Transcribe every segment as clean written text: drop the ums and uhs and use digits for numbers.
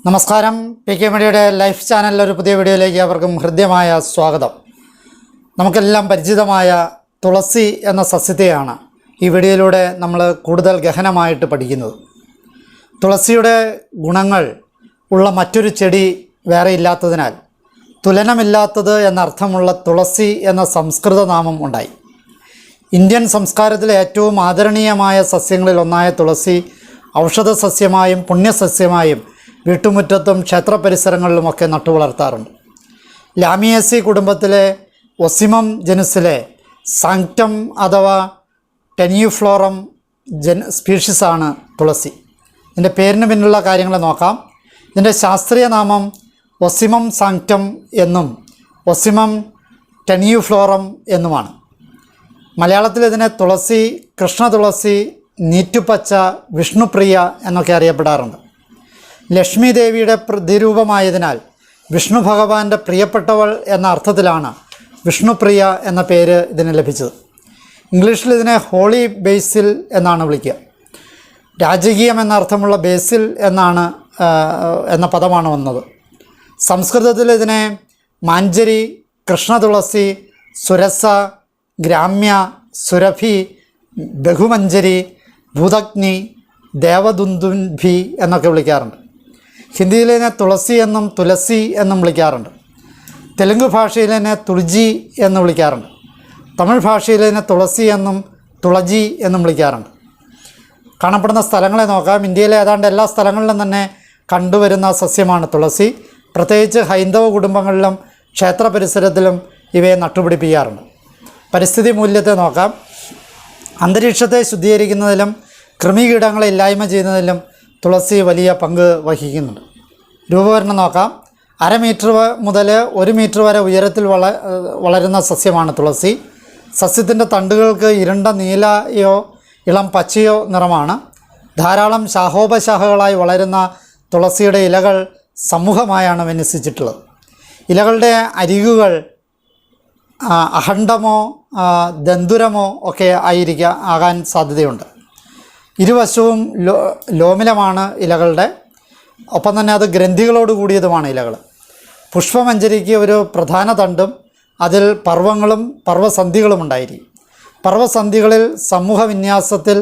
നമസ്കാരം. P K മീഡിയയുടെ life ചാനലിലെ ഒരു പുതിയ വീഡിയോയിലേക്ക് അവർക്കും ഹൃദ്യമായ സ്വാഗതം. നമുക്കെല്ലാം പരിചിതമായ തുളസി എന്ന സസ്യത്തെയാണ് ഈ വീഡിയോയിലൂടെ നമ്മൾ കൂടുതൽ ഗഹനമായിട്ട് പഠിക്കുന്നത്. തുളസിയുടെ ഗുണങ്ങൾ ഉള്ള മറ്റൊരു ചെടി വേറെ ഇല്ലാത്തതിനാൽ തുലനമില്ലാത്തത് എന്നർത്ഥമുള്ള തുളസി എന്ന സംസ്കൃത നാമം ഉണ്ടായി. ഇന്ത്യൻ സംസ്കാരത്തിലെ ഏറ്റവും ആദരണീയമായ സസ്യങ്ങളിൽ ഒന്നായ തുളസി ഔഷധ സസ്യമായും പുണ്യസസ്യമായും വീട്ടുമുറ്റത്തും ക്ഷേത്ര പരിസരങ്ങളിലുമൊക്കെ നട്ടുവളർത്താറുണ്ട്. ലാമിയേസി കുടുംബത്തിലെ ഒസിമം ജനുസിലെ സാങ്ക്ടം അഥവാ ടെനിയുഫ്ലോറം സ്പീഷീസാണ് തുളസി. ഇതിൻ്റെ പേരിന് പിന്നിലുള്ള കാര്യങ്ങൾ നോക്കാം. ഇതിൻ്റെ ശാസ്ത്രീയ നാമം ഒസിമം സാങ്ക്ടം എന്നും ഒസിമം ടെനിയുഫ്ലോറം എന്നുമാണ്. മലയാളത്തിൽ ഇതിനെ തുളസി, കൃഷ്ണ തുളസി, നീറ്റുപച്ച, വിഷ്ണുപ്രിയ എന്നൊക്കെ അറിയപ്പെടാറുണ്ട്. ലക്ഷ്മി ദേവിയുടെ പ്രതിരൂപമായതിനാൽ വിഷ്ണു ഭഗവാന്റെ പ്രിയപ്പെട്ടവൾ എന്ന അർത്ഥത്തിലാണ് വിഷ്ണുപ്രിയ എന്ന പേര് ഇതിന് ലഭിച്ചത്. ഇംഗ്ലീഷിൽ ഇതിനെ ഹോളി ബേസിൽ എന്നാണ് വിളിക്കുക. രാജകീയം എന്നർത്ഥമുള്ള ബേസിൽ എന്ന പദമാണ് വന്നത്. സംസ്കൃതത്തിൽ ഇതിനെ മാഞ്ചരി, കൃഷ്ണതുളസി, സുരസ, ഗ്രാമ്യ, സുരഭി, ബഹുമഞ്ജരി, ഭൂതഗ്നി, ദേവദുന്ദുഭി എന്നൊക്കെ വിളിക്കാറുണ്ട്. ഹിന്ദിയിലെ തുളസി എന്നും തുലസി എന്നും വിളിക്കാറുണ്ട്. തെലുങ്ക് ഭാഷയിലെ തുളജി എന്ന് വിളിക്കാറുണ്ട്. തമിഴ് ഭാഷയിലെ തുളസി എന്നും തുളജി എന്നും വിളിക്കാറുണ്ട്. കാണപ്പെടുന്ന സ്ഥലങ്ങളെ നോക്കാം. ഇന്ത്യയിലെ ഏതാണ്ട് എല്ലാ സ്ഥലങ്ങളിലും തന്നെ കണ്ടുവരുന്ന സസ്യമാണ് തുളസി. പ്രത്യേകിച്ച് ഹൈന്ദവ കുടുംബങ്ങളിലും ക്ഷേത്ര പരിസരത്തിലും ഇവയെ നട്ടുപിടിപ്പിക്കാറുണ്ട്. പരിസ്ഥിതി മൂല്യത്തെ നോക്കാം. അന്തരീക്ഷത്തെ ശുദ്ധീകരിക്കുന്നതിലും കൃമികീടങ്ങളെ ഇല്ലായ്മ ചെയ്യുന്നതിലും തുളസി വലിയ പങ്ക് വഹിക്കുന്നുണ്ട്. രൂപവരണം നോക്കാം. 1/2 മീറ്റർ മുതൽ 1 മീറ്റർ വരെ ഉയരത്തിൽ വളരുന്ന സസ്യമാണ് തുളസി. സസ്യത്തിൻ്റെ തണ്ടുകൾക്ക് ഇരുണ്ട നീലയോ ഇളം പച്ചയോ നിറമാണ്. ധാരാളം ശാഖോപശാഖകളായി വളരുന്ന തുളസിയുടെ ഇലകൾ സമൂഹമായാണ് വിന്യസിച്ചിട്ടുള്ളത്. ഇലകളുടെ അരികുകൾ അഖണ്ഡമോ ദന്തുരമോ ഒക്കെ ആകാൻ സാധ്യതയുണ്ട്. ഇരുവശവും ലോമിലമാണ് ഇലകളുടെ. ഒപ്പം തന്നെ അത് ഗ്രന്ഥികളോട് കൂടിയതുമാണ് ഇലകൾ. പുഷ്പമഞ്ജരിക്ക് ഒരു പ്രധാന തണ്ടും അതിൽ പർവ്വങ്ങളും പർവ്വസന്ധികളും ഉണ്ടായിരിക്കും. പർവ്വസന്ധികളിൽ സമൂഹ വിന്യാസത്തിൽ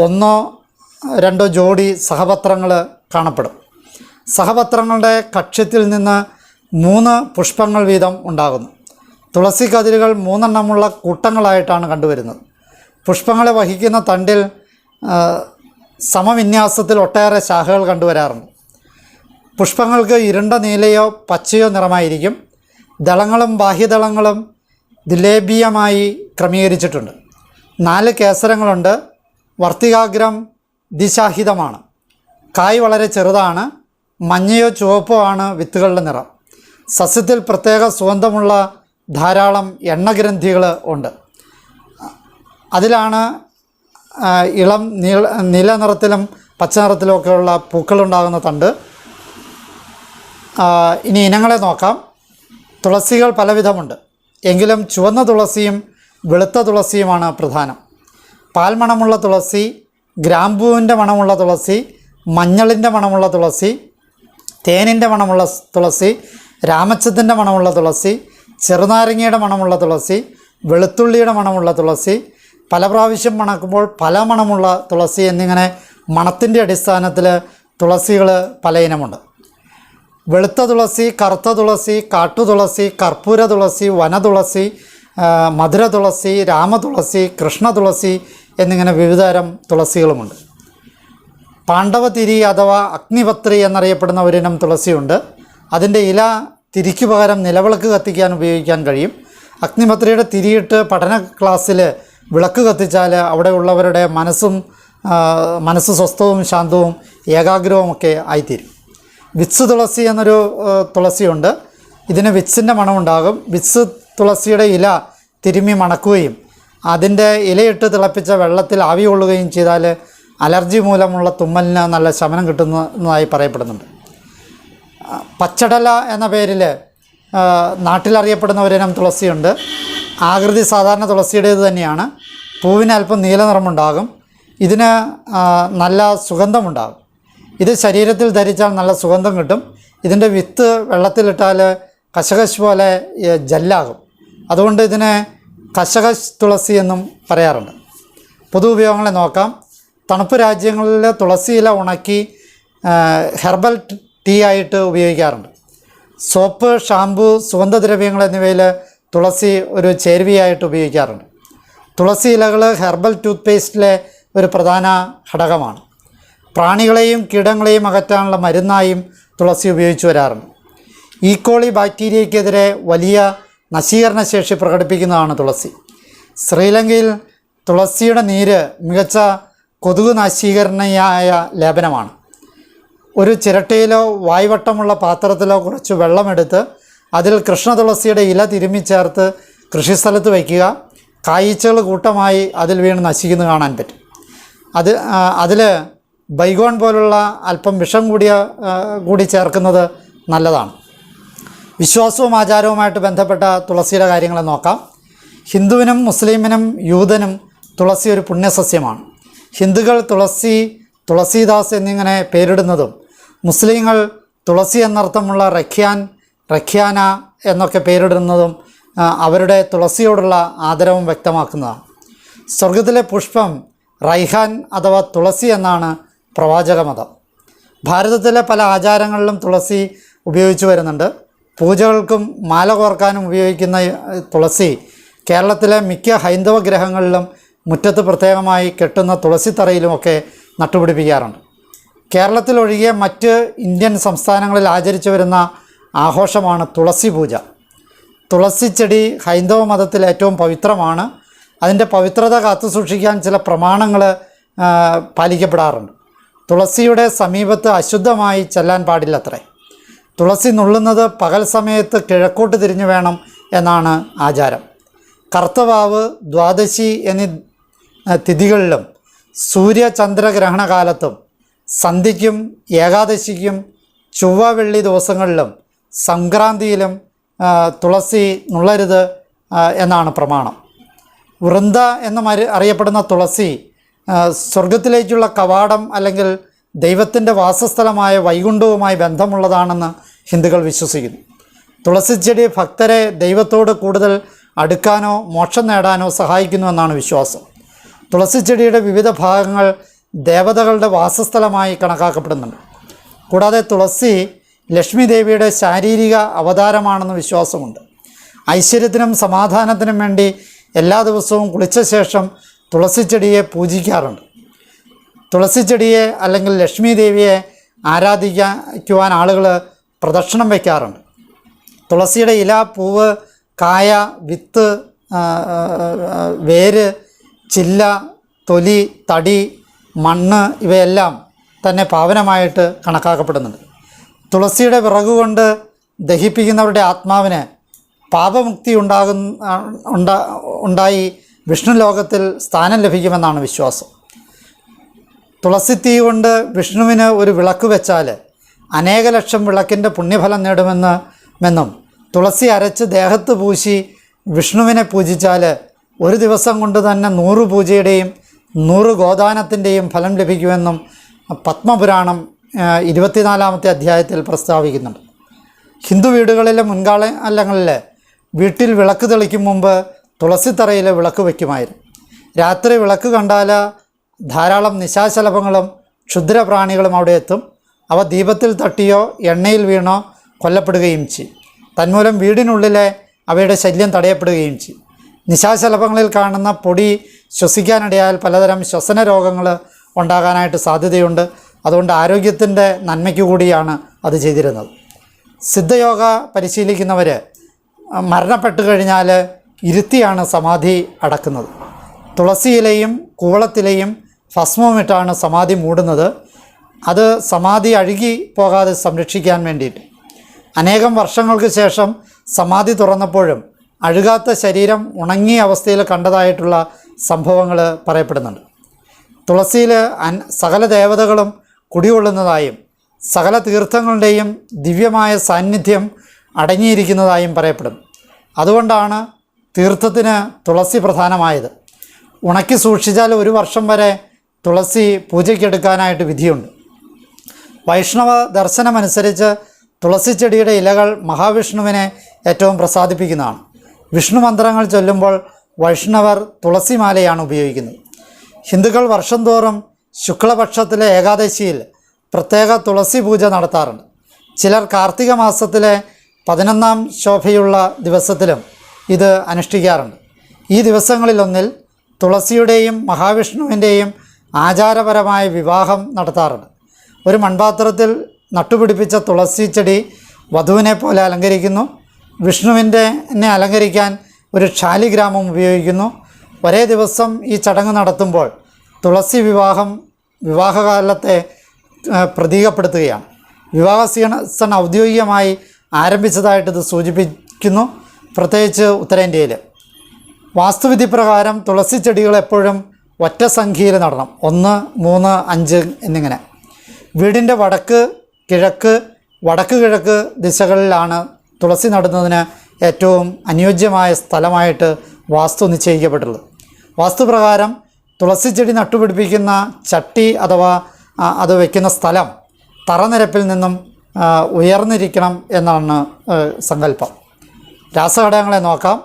1-2 ജോഡി സഹപത്രങ്ങൾ കാണപ്പെടും. സഹപത്രങ്ങളുടെ കക്ഷ്യത്തിൽ നിന്ന് 3 പുഷ്പങ്ങൾ വീതം ഉണ്ടാകുന്നു. തുളസി കതിരുകൾ 3 എണ്ണമുള്ള കൂട്ടങ്ങളായിട്ടാണ് കണ്ടുവരുന്നത്. പുഷ്പങ്ങളെ വഹിക്കുന്ന തണ്ടിൽ സമവിന്യാസത്തിൽ ഒട്ടേറെ ശാഖകൾ കണ്ടുവരാറുണ്ട്. പുഷ്പങ്ങൾക്ക് ഇരുണ്ട നീലയോ പച്ചയോ നിറമായിരിക്കും. ദളങ്ങളും ബാഹ്യദളങ്ങളും ദിലേബീയമായി ക്രമീകരിച്ചിട്ടുണ്ട്. 4 കേസരങ്ങളുണ്ട്. വർത്തികാഗ്രം ദിശാഹിതമാണ്. കായ് വളരെ ചെറുതാണ്. മഞ്ഞയോ ചുവപ്പോ ആണ് വിത്തുകളുടെ നിറം. സസ്യത്തിൽ പ്രത്യേക സുഗന്ധമുള്ള ധാരാളം എണ്ണഗ്രന്ഥികൾ ഉണ്ട്. അതിലാണ് ഇളം നീല നിറത്തിലും പച്ച നിറത്തിലുമൊക്കെയുള്ള പൂക്കളുണ്ടാകുന്ന തണ്ട്. ഇനി ഇനങ്ങളെ നോക്കാം. തുളസികൾ പലവിധമുണ്ട്. എങ്കിലും ചുവന്ന തുളസിയും വെളുത്ത തുളസിയുമാണ് പ്രധാനം. പാൽമണമുള്ള തുളസി, ഗ്രാമ്പൂവിൻ്റെ മണമുള്ള തുളസി, മഞ്ഞളിൻ്റെ മണമുള്ള തുളസി, തേനിൻ്റെ മണമുള്ള തുളസി, രാമച്ചത്തിൻ്റെ മണമുള്ള തുളസി, ചെറുനാരങ്ങയുടെ മണമുള്ള തുളസി, വെളുത്തുള്ളിയുടെ മണമുള്ള തുളസി, പല പ്രാവശ്യം മണക്കുമ്പോൾ പല മണമുള്ള തുളസി എന്നിങ്ങനെ മണത്തിൻ്റെ അടിസ്ഥാനത്തിൽ തുളസികൾ പല ഇനമുണ്ട്. വെളുത്ത തുളസി, കറുത്ത തുളസി, കാട്ടുതുളസി, കർപ്പൂര തുളസി, വനതുളസി, മധുര തുളസി, രാമതുളസി, കൃഷ്ണ തുളസി എന്നിങ്ങനെ വിവിധതരം തുളസികളുമുണ്ട്. പാണ്ഡവതിരി അഥവാ അഗ്നിപത്രി എന്നറിയപ്പെടുന്ന ഒരിനം തുളസിയുണ്ട്. അതിൻ്റെ ഇല തിരിക്കു പകരം നിലവിളക്ക് കത്തിക്കാൻ ഉപയോഗിക്കാൻ കഴിയും. അഗ്നിപത്രിയുടെ തിരിയിട്ട് പഠന ക്ലാസ്സിൽ വിളക്ക് കത്തിച്ചാൽ അവിടെ ഉള്ളവരുടെ മനസ്സ് സ്വസ്ഥവും ശാന്തവും ഏകാഗ്രവുമൊക്കെ ആയിത്തീരും. വിത്സ് തുളസി എന്നൊരു തുളസിയുണ്ട്. ഇതിന് വിത്സിൻ്റെ മണമുണ്ടാകും. വിത്സ് തുളസിയുടെ ഇല തിരുമ്മി മണക്കുകയും അതിൻ്റെ ഇലയിട്ട് തിളപ്പിച്ച വെള്ളത്തിൽ ആവി കൊള്ളുകയും ചെയ്താൽ അലർജി മൂലമുള്ള തുമ്മലിന് നല്ല ശമനം കിട്ടുന്നതായി പറയപ്പെടുന്നുണ്ട്. പച്ചടല എന്ന പേരിൽ നാട്ടിലറിയപ്പെടുന്ന ഒരിനം തുളസിയുണ്ട്. ആകൃതി സാധാരണ തുളസിയുടേത് തന്നെയാണ്. പൂവിന് അല്പം നീല നിറമുണ്ടാകും. ഇതിന് നല്ല സുഗന്ധമുണ്ടാകും. ഇത് ശരീരത്തിൽ ധരിച്ചാൽ നല്ല സുഗന്ധം കിട്ടും. ഇതിൻ്റെ വിത്ത് വെള്ളത്തിലിട്ടാൽ കശകശ് പോലെ ജെല്ലാകും. അതുകൊണ്ട് ഇതിനെ കശകശ് തുളസി എന്നും പറയാറുണ്ട്. പൊതു ഉപയോഗങ്ങളെ നോക്കാം. തണുപ്പ് രാജ്യങ്ങളിൽ തുളസി ഇല ഉണക്കി ഹെർബൽ ടീ ആയിട്ട് ഉപയോഗിക്കാറുണ്ട്. സോപ്പ്, ഷാമ്പു, സുഗന്ധദ്രവ്യങ്ങൾ എന്നിവയിൽ തുളസി ഒരു ചേരുവയായിട്ട് ഉപയോഗിക്കാറുണ്ട്. തുളസി ഇലകൾ ഹെർബൽ ടൂത്ത് പേസ്റ്റിലെ ഒരു പ്രധാന ഘടകമാണ്. പ്രാണികളെയും കീടങ്ങളെയും അകറ്റാനുള്ള മരുന്നായും തുളസി ഉപയോഗിച്ചു വരാറുണ്ട്. ഈക്കോളി ബാക്ടീരിയയ്ക്കെതിരെ വലിയ നശീകരണ ശേഷി പ്രകടിപ്പിക്കുന്നതാണ് തുളസി. ശ്രീലങ്കയിൽ തുളസിയുടെ നീര് മികച്ച കൊതുക് നശീകരണയായ ലേപനമാണ്. ഒരു ചിരട്ടയിലോ വായ്വട്ടമുള്ള പാത്രത്തിലോ കുറച്ച് വെള്ളമെടുത്ത് അതിൽ കൃഷ്ണതുളസിയുടെ ഇല തിരുമ്മിച്ചേർത്ത് കൃഷിസ്ഥലത്ത് വയ്ക്കുക. കായ്ച്ചകൾ കൂട്ടമായി അതിൽ വീണ് നശിക്കുന്നത് കാണാൻ പറ്റും. അതിൽ ബൈഗോൺ പോലുള്ള അല്പം വിഷം കൂടി ചേർക്കുന്നത് നല്ലതാണ്. വിശ്വാസവും ആചാരവുമായിട്ട് ബന്ധപ്പെട്ട തുളസിയുടെ കാര്യങ്ങൾ നോക്കാം. ഹിന്ദുവിനും മുസ്ലിമിനും യൂതനും തുളസി ഒരു പുണ്യസസ്യമാണ്. ഹിന്ദുക്കൾ തുളസീദാസ് എന്നിങ്ങനെ പേരിടുന്നതും മുസ്ലിങ്ങൾ തുളസി എന്നർത്ഥമുള്ള റഖ്യാന എന്നൊക്കെ പേരിടുന്നതും അവരുടെ തുളസിയോടുള്ള ആദരവും വ്യക്തമാക്കുന്നതാണ്. സ്വർഗത്തിലെ പുഷ്പം റൈഹാൻ അഥവാ തുളസി എന്നാണ് പ്രവാചക മതം. ഭാരതത്തിലെ പല ആചാരങ്ങളിലും തുളസി ഉപയോഗിച്ചു വരുന്നുണ്ട്. പൂജകൾക്കും മാല കോർക്കാനും ഉപയോഗിക്കുന്ന തുളസി കേരളത്തിലെ മിക്ക ഹൈന്ദവ ഗ്രഹങ്ങളിലും മുറ്റത്ത് പ്രത്യേകമായി കെട്ടുന്ന തുളസിത്തറയിലുമൊക്കെ നട്ടുപിടിപ്പിക്കാറുണ്ട്. കേരളത്തിലൊഴികെ മറ്റ് ഇന്ത്യൻ സംസ്ഥാനങ്ങളിൽ ആചരിച്ചു വരുന്ന ആഘോഷമാണ് തുളസി പൂജ. തുളസിച്ചെടി ഹൈന്ദവ മതത്തിൽ ഏറ്റവും പവിത്രമാണ്. അതിൻ്റെ പവിത്രത കാത്തുസൂക്ഷിക്കാൻ ചില പ്രമാണങ്ങൾ പാലിക്കപ്പെടാറുണ്ട്. തുളസിയുടെ സമീപത്ത് അശുദ്ധമായി ചെല്ലാൻ പാടില്ലത്രേ. തുളസി നുള്ളുന്നത് പകൽ സമയത്ത് കിഴക്കോട്ട് തിരിഞ്ഞു വേണം എന്നാണ് ആചാരം. കർത്തവാവ്, ദ്വാദശി എന്നീ തിഥികളിലും സൂര്യചന്ദ്രഗ്രഹണകാലത്തും സന്ധ്യയ്ക്കും ഏകാദശിക്കും ചൊവ്വ വെള്ളി ദിവസങ്ങളിലും സംക്രാന്തിയിലും തുളസി നുള്ളരുത് എന്നാണ് പ്രമാണം. വൃന്ദ എന്നും അറിയപ്പെടുന്ന തുളസി സ്വർഗത്തിലേക്കുള്ള കവാടം അല്ലെങ്കിൽ ദൈവത്തിൻ്റെ വാസസ്ഥലമായ വൈകുണ്ഠവുമായി ബന്ധമുള്ളതാണെന്ന് ഹിന്ദുക്കൾ വിശ്വസിക്കുന്നു. തുളസിച്ചെടി ഭക്തരെ ദൈവത്തോട് കൂടുതൽ അടുക്കാനോ മോക്ഷം നേടാനോ സഹായിക്കുന്നുവെന്നാണ് വിശ്വാസം. തുളസിച്ചെടിയുടെ വിവിധ ഭാഗങ്ങൾ ദേവതകളുടെ വാസസ്ഥലമായി കണക്കാക്കപ്പെടുന്നുണ്ട്. കൂടാതെ തുളസി ലക്ഷ്മി ദേവിയുടെ ശാരീരിക അവതാരമാണെന്ന് വിശ്വാസമുണ്ട്. ഐശ്വര്യത്തിനും സമാധാനത്തിനും വേണ്ടി എല്ലാ ദിവസവും കുളിച്ച ശേഷം തുളസിച്ചെടിയെ പൂജിക്കാറുണ്ട്. തുളസിച്ചെടിയെ അല്ലെങ്കിൽ ലക്ഷ്മി ദേവിയെ ആരാധിക്കുവാൻ ആളുകൾ പ്രദക്ഷിണം വയ്ക്കാറുണ്ട്. തുളസിയുടെ ഇല, പൂവ്, കായ, വിത്ത്, വേര്, ചില്ല, തൊലി, തടി, മണ്ണ് ഇവയെല്ലാം തന്നെ പാവനമായിട്ട് കണക്കാക്കപ്പെടുന്നുണ്ട്. തുളസിയുടെ വിറകുകൊണ്ട് ദഹിപ്പിക്കുന്നവരുടെ ആത്മാവിന് പാപമുക്തി ഉണ്ടായി വിഷ്ണു ലോകത്തിൽ സ്ഥാനം ലഭിക്കുമെന്നാണ് വിശ്വാസം. തുളസിത്തീ കൊണ്ട് വിഷ്ണുവിന് ഒരു വിളക്ക് വെച്ചാൽ അനേക ലക്ഷം വിളക്കിൻ്റെ പുണ്യഫലം നേടുമെന്നും തുളസി അരച്ച് ദേഹത്ത് പൂശി വിഷ്ണുവിനെ പൂജിച്ചാൽ ഒരു ദിവസം കൊണ്ട് തന്നെ 100 പൂജയുടെയും 100 ഗോദാനത്തിൻ്റെയും ഫലം ലഭിക്കുമെന്നും പത്മപുരാണം 24-ാമത്തെ അധ്യായത്തിൽ പ്രസ്താവിക്കുന്നുണ്ട്. ഹിന്ദു വീടുകളിലെ മുൻകാലങ്ങളിൽ വീട്ടിൽ വിളക്ക് തെളിക്കും മുമ്പ് തുളസിത്തറയിൽ വിളക്ക് വയ്ക്കുമായിരുന്നു. രാത്രി വിളക്ക് കണ്ടാൽ ധാരാളം നിശാശലഭങ്ങളും ക്ഷുദ്രപ്രാണികളും അവിടെ എത്തും. അവ ദീപത്തിൽ തട്ടിയോ എണ്ണയിൽ വീണോ കൊല്ലപ്പെടുകയും ചെയ്യും. തന്മൂലം വീടിനുള്ളിലെ അവയുടെ ശല്യം തടയപ്പെടുകയും ചെയ്യും. നിശാശലഭങ്ങളിൽ കാണുന്ന പൊടി ശ്വസിക്കാനിടയാൽ പലതരം ശ്വസന രോഗങ്ങൾ ഉണ്ടാകാനായിട്ട് സാധ്യതയുണ്ട്. അതുകൊണ്ട് ആരോഗ്യത്തിൻ്റെ നന്മയ്ക്ക് കൂടിയാണ് അത് ചെയ്തിരുന്നത്. സിദ്ധയോഗ പരിശീലിക്കുന്നവർ മരണപ്പെട്ടു കഴിഞ്ഞാൽ ഇരുത്തിയാണ് സമാധി അടക്കുന്നത്. തുളസിയിലെയും കൂവളത്തിലെയും ഭസ്മവുമിട്ടാണ് സമാധി മൂടുന്നത്. അത് സമാധി അഴുകി പോകാതെ സംരക്ഷിക്കാൻ വേണ്ടിയിട്ട്. അനേകം വർഷങ്ങൾക്ക് ശേഷം സമാധി തുറന്നപ്പോഴും അഴുകാത്ത ശരീരം ഉണങ്ങിയ അവസ്ഥയിൽ കണ്ടതായിട്ടുള്ള സംഭവങ്ങൾ പറയപ്പെടുന്നുണ്ട്. തുളസിയിൽ സകല ദേവതകളും കുടികൊള്ളുന്നതായും സകല തീർത്ഥങ്ങളുടെയും ദിവ്യമായ സാന്നിധ്യം അടങ്ങിയിരിക്കുന്നതായും പറയപ്പെടുന്നു. അതുകൊണ്ടാണ് തീർത്ഥത്തിന് തുളസി പ്രധാനമായത്. ഉണക്കി സൂക്ഷിച്ചാൽ 1 വർഷം വരെ തുളസി പൂജയ്ക്കെടുക്കാനായിട്ട് വിധിയുണ്ട്. വൈഷ്ണവ ദർശനമനുസരിച്ച് തുളസി ചെടിയുടെ ഇലകൾ മഹാവിഷ്ണുവിനെ ഏറ്റവും പ്രസാദിപ്പിക്കുന്നതാണ്. വിഷ്ണു മന്ത്രങ്ങൾ ചൊല്ലുമ്പോൾ വൈഷ്ണവർ തുളസിമാലയാണ് ഉപയോഗിക്കുന്നത്. ഹിന്ദുക്കൾ വർഷം തോറും ശുക്ലപക്ഷത്തിലെ ഏകാദശിയിൽ പ്രത്യേക തുളസി പൂജ നടത്താറുണ്ട്. ചിലർ കാർത്തിക മാസത്തിലെ 11-ാം ശോഭയുള്ള ദിവസത്തിലും ഇത് അനുഷ്ഠിക്കാറുണ്ട്. ഈ ദിവസങ്ങളിലൊന്നിൽ തുളസിയുടെയും മഹാവിഷ്ണുവിൻ്റെയും ആചാരപരമായ വിവാഹം നടത്താറുണ്ട്. ഒരു മൺപാത്രത്തിൽ നട്ടുപിടിപ്പിച്ച തുളസി ചെടി വധുവിനെ പോലെ അലങ്കരിക്കുന്നു. വിഷ്ണുവിനെ അലങ്കരിക്കാൻ ഒരു ശാലിഗ്രാമം ഉപയോഗിക്കുന്നു. ഒരേ ദിവസം ഈ ചടങ്ങ് നടത്തുമ്പോൾ തുളസി വിവാഹകാലത്തെ പ്രതീകപ്പെടുത്തുകയാണ്. വിവാഹ സീസൺ ഔദ്യോഗികമായി ആരംഭിച്ചതായിട്ട് ഇത് സൂചിപ്പിക്കുന്നു, പ്രത്യേകിച്ച് ഉത്തരേന്ത്യയിൽ. വാസ്തുവിധി പ്രകാരം തുളസി ചെടികൾ എപ്പോഴും ഒറ്റ സംഖ്യയിൽ നടണം. 1, 3, 5 എന്നിങ്ങനെ. വീടിൻ്റെ വടക്ക് കിഴക്ക് ദിശകളിലാണ് തുളസി നടുന്നതിന് ഏറ്റവും അനുയോജ്യമായ സ്ഥലമായിട്ട് വാസ്തു നിശ്ചയിക്കപ്പെട്ടുള്ളത്. വാസ്തുപ്രകാരം തുളസി ചെടി നട്ടുപിടിപ്പിക്കുന്ന ചട്ടി അഥവാ അത് വയ്ക്കുന്ന സ്ഥലം തറനിരപ്പിൽ നിന്നും ഉയർന്നിരിക്കണം എന്നാണ് സങ്കല്പം. രാസഘടകങ്ങളെ നോക്കാം.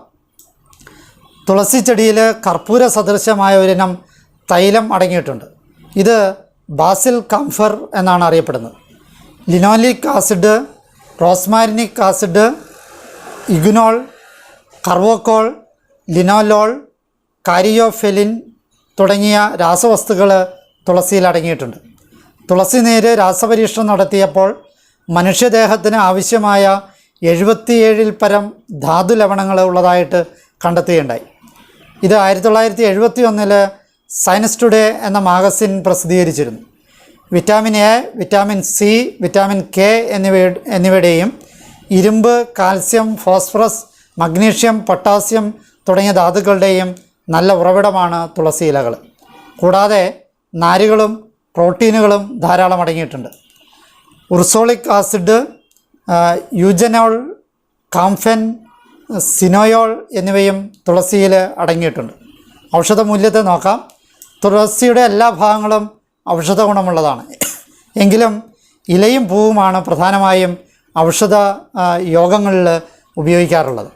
തുളസി ചെടിയിൽ കർപ്പൂര സദൃശമായ ഒരിനം തൈലം അടങ്ങിയിട്ടുണ്ട്. ഇത് ബാസിൽ കാംഫർ എന്നാണ് അറിയപ്പെടുന്നത്. ലിനോലിക് ആസിഡ്, റോസ്മാരിനിക് ആസിഡ്, ഇഗ്നോൾ, കർവോക്കോൾ, ലിനോലോൾ, കാരിയോഫെലിൻ തുടങ്ങിയ രാസവസ്തുക്കൾ തുളസിയിൽ അടങ്ങിയിട്ടുണ്ട്. തുളസി നീര് രാസപരീക്ഷണം നടത്തിയപ്പോൾ മനുഷ്യദേഹത്തിന് ആവശ്യമായ 77-ൽ പരം ധാതു ലവണങ്ങൾ ഉള്ളതായിട്ട് കണ്ടെത്തുകയുണ്ടായി. ഇത് 1971 സയൻസ് ടുഡേ എന്ന മാഗസിൻ പ്രസിദ്ധീകരിച്ചിരുന്നു. Vitamin A, vitamin C, vitamin K എന്നിവയുടെയും ഇരുമ്പ്, കാൽസ്യം, ഫോസ്ഫറസ്, മഗ്നീഷ്യം, പൊട്ടാസ്യം തുടങ്ങിയ ധാതുക്കളുടെയും നല്ല ഉറവിടമാണ് തുളസി ഇലകൾ. കൂടാതെ നാരുകളും പ്രോട്ടീനുകളും ധാരാളം അടങ്ങിയിട്ടുണ്ട്. ഉർസോളിക് ആസിഡ്, യൂജനോൾ, കാംഫെൻ, സിനോയോൾ എന്നിവയും തുളസിയിൽ അടങ്ങിയിട്ടുണ്ട്. ഔഷധ മൂല്യത്തെ നോക്കാം. തുളസിയുടെ എല്ലാ ഭാഗങ്ങളും ഔഷധ ഗുണമുള്ളതാണ്. എങ്കിലും ഇലയും പൂവുമാണ് പ്രധാനമായും ഔഷധ യോഗങ്ങളിൽ ഉപയോഗിക്കാറുള്ളത്.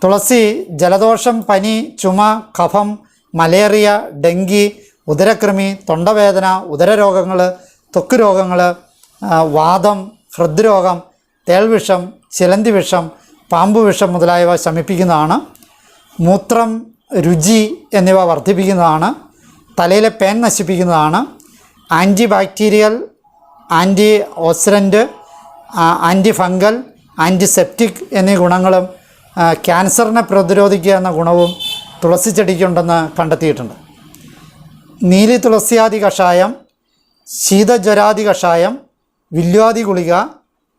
തുളസി ജലദോഷം, പനി, ചുമ, കഫം, മലേറിയ, ഡെങ്കി, ഉദരകൃമി, തൊണ്ടവേദന, ഉദരരോഗങ്ങൾ, ത്വക്ക് രോഗങ്ങൾ, വാദം, ഹൃദ്രോഗം, തേൾവിഷം, ചിലന്തി വിഷം, പാമ്പ് വിഷം മുതലായവ ശമിപ്പിക്കുന്നതാണ്. മൂത്രം, രുചി എന്നിവ വർദ്ധിപ്പിക്കുന്നതാണ്. തലയിലെ പേൻ നശിപ്പിക്കുന്നതാണ്. Anti bacterial, anti oxidant, anti fungal, antiseptic എന്നീ ഗുണങ്ങളും ക്യാൻസറിനെ പ്രതിരോധിക്കുക എന്ന ഗുണവും തുളസി ചെടിക്കുണ്ടെന്ന് കണ്ടെത്തിയിട്ടുണ്ട്. നീലി തുളസിയാദി കഷായം, ശീതജ്വരാദി കഷായം, വില്വാദി ഗുളിക,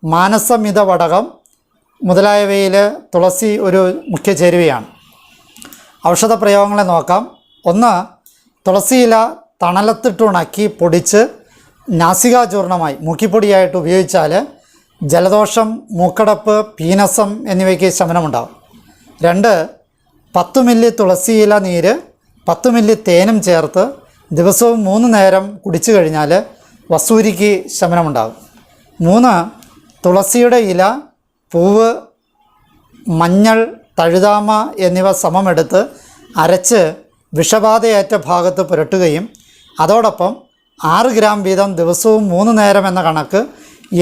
മാനസമിത വടകം മുതലായവയിൽ തുളസി ഒരു മുഖ്യ ചേരുവയാണ്. ഔഷധ പ്രയോഗങ്ങളെ നോക്കാം. 1. തുളസിയില തണലത്തിട്ടുണക്കി പൊടിച്ച് നാസികാചൂർണമായി മൂക്കിപ്പൊടിയായിട്ട് ഉപയോഗിച്ചാൽ ജലദോഷം, മൂക്കടപ്പ്, പീനസം എന്നിവയ്ക്ക് ശമനമുണ്ടാകും. 2. 10 മില്ലി തുളസിയില നീര് 10 മില്ലി തേനും ചേർത്ത് ദിവസവും 3 നേരം കുടിച്ചു കഴിഞ്ഞാൽ വസൂരിക്ക് ശമനമുണ്ടാകും. 3. തുളസിയുടെ ഇല, പൂവ്, മഞ്ഞൾ, തഴുതാമ എന്നിവ സമമെടുത്ത് അരച്ച് വിഷബാധയേറ്റ ഭാഗത്ത് പുരട്ടുകയും അതോടൊപ്പം 6 ഗ്രാം വീതം ദിവസവും 3 നേരം എന്ന കണക്ക്